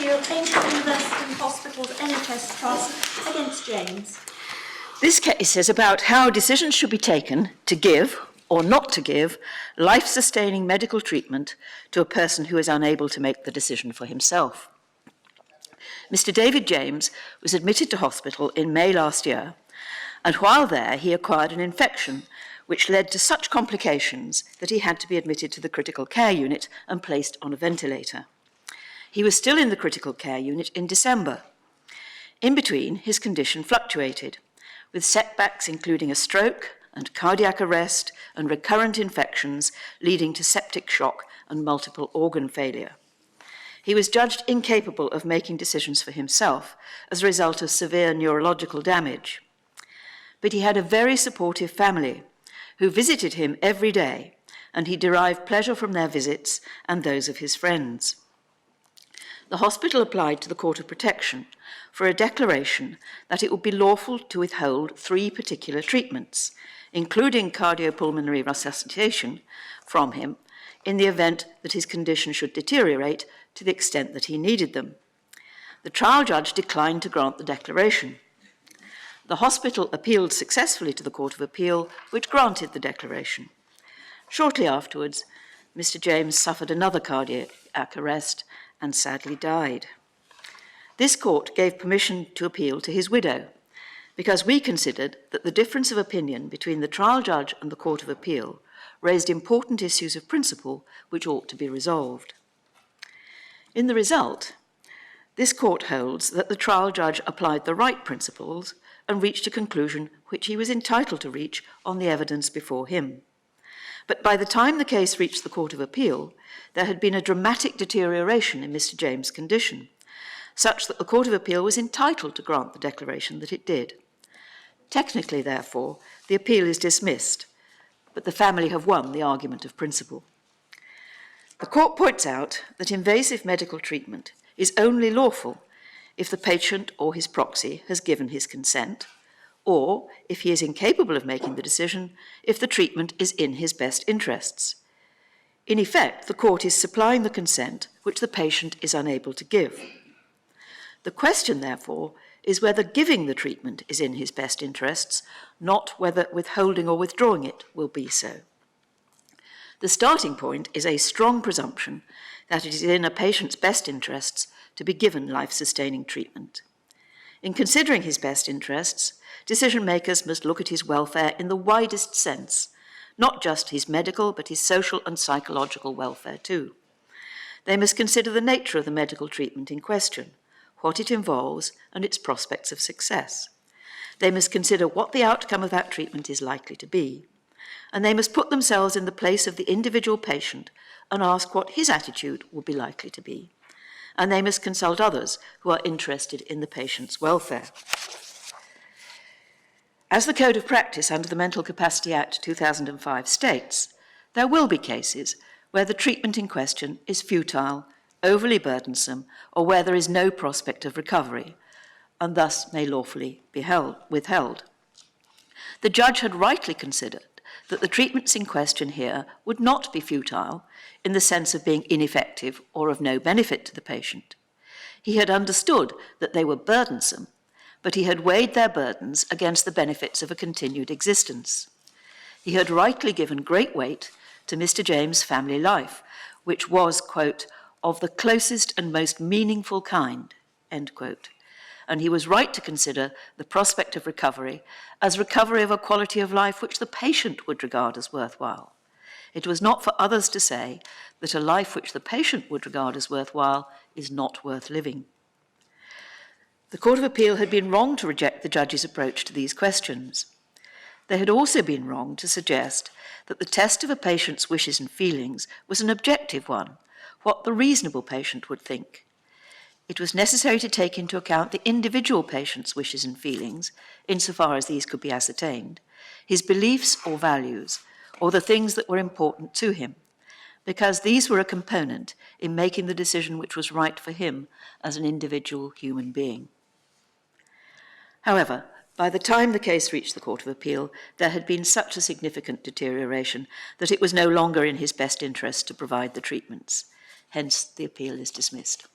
review of Aintree University Hospital's NHS Trust against James. This case is about how decisions should be taken to give or not to give life-sustaining medical treatment to a person who is unable to make the decision for himself. Mr. David James was admitted to hospital in May last year, and while there he acquired an infection which led to such complications that he had to be admitted to the critical care unit and placed on a ventilator. He was still in the critical care unit in December. In between, his condition fluctuated, with setbacks including a stroke and cardiac arrest and recurrent infections leading to septic shock and multiple organ failure. He was judged incapable of making decisions for himself as a result of severe neurological damage. But he had a very supportive family who visited him every day, and he derived pleasure from their visits and those of his friends. The hospital applied to the Court of Protection for a declaration that it would be lawful to withhold 3 particular treatments, including cardiopulmonary resuscitation, from him in the event that his condition should deteriorate to the extent that he needed them. The trial judge declined to grant the declaration. The hospital appealed successfully to the Court of Appeal, which granted the declaration. Shortly afterwards, Mr. James suffered another cardiac arrest and sadly died. This court gave permission to appeal to his widow because we considered that the difference of opinion between the trial judge and the Court of Appeal raised important issues of principle which ought to be resolved. In the result, this court holds that the trial judge applied the right principles and reached a conclusion which he was entitled to reach on the evidence before him. But by the time the case reached the Court of Appeal, there had been a dramatic deterioration in Mr. James' condition, such that the Court of Appeal was entitled to grant the declaration that it did. Technically, therefore, the appeal is dismissed, but the family have won the argument of principle. The court points out that invasive medical treatment is only lawful if the patient or his proxy has given his consent, or if he is incapable of making the decision, if the treatment is in his best interests. In effect, the court is supplying the consent which the patient is unable to give. The question, therefore, is whether giving the treatment is in his best interests, not whether withholding or withdrawing it will be so. The starting point is a strong presumption that it is in a patient's best interests to be given life-sustaining treatment. In considering his best interests, decision-makers must look at his welfare in the widest sense, not just his medical, but his social and psychological welfare too. They must consider the nature of the medical treatment in question, what it involves, and its prospects of success. They must consider what the outcome of that treatment is likely to be, and they must put themselves in the place of the individual patient and ask what his attitude will be likely to be. And they must consult others who are interested in the patient's welfare. As the Code of Practice under the Mental Capacity Act 2005 states, there will be cases where the treatment in question is futile, overly burdensome, or where there is no prospect of recovery, and thus may lawfully be withheld. The judge had rightly considered that the treatments in question here would not be futile in the sense of being ineffective or of no benefit to the patient. He had understood that they were burdensome, but he had weighed their burdens against the benefits of a continued existence. He had rightly given great weight to Mr. James' family life, which was, quote, of the closest and most meaningful kind, end quote. And he was right to consider the prospect of recovery as recovery of a quality of life which the patient would regard as worthwhile. It was not for others to say that a life which the patient would regard as worthwhile is not worth living. The Court of Appeal had been wrong to reject the judge's approach to these questions. They had also been wrong to suggest that the test of a patient's wishes and feelings was an objective one, what the reasonable patient would think. It was necessary to take into account the individual patient's wishes and feelings, insofar as these could be ascertained, his beliefs or values, or the things that were important to him, because these were a component in making the decision which was right for him as an individual human being. However, by the time the case reached the Court of Appeal, there had been such a significant deterioration that it was no longer in his best interest to provide the treatments. Hence, the appeal is dismissed.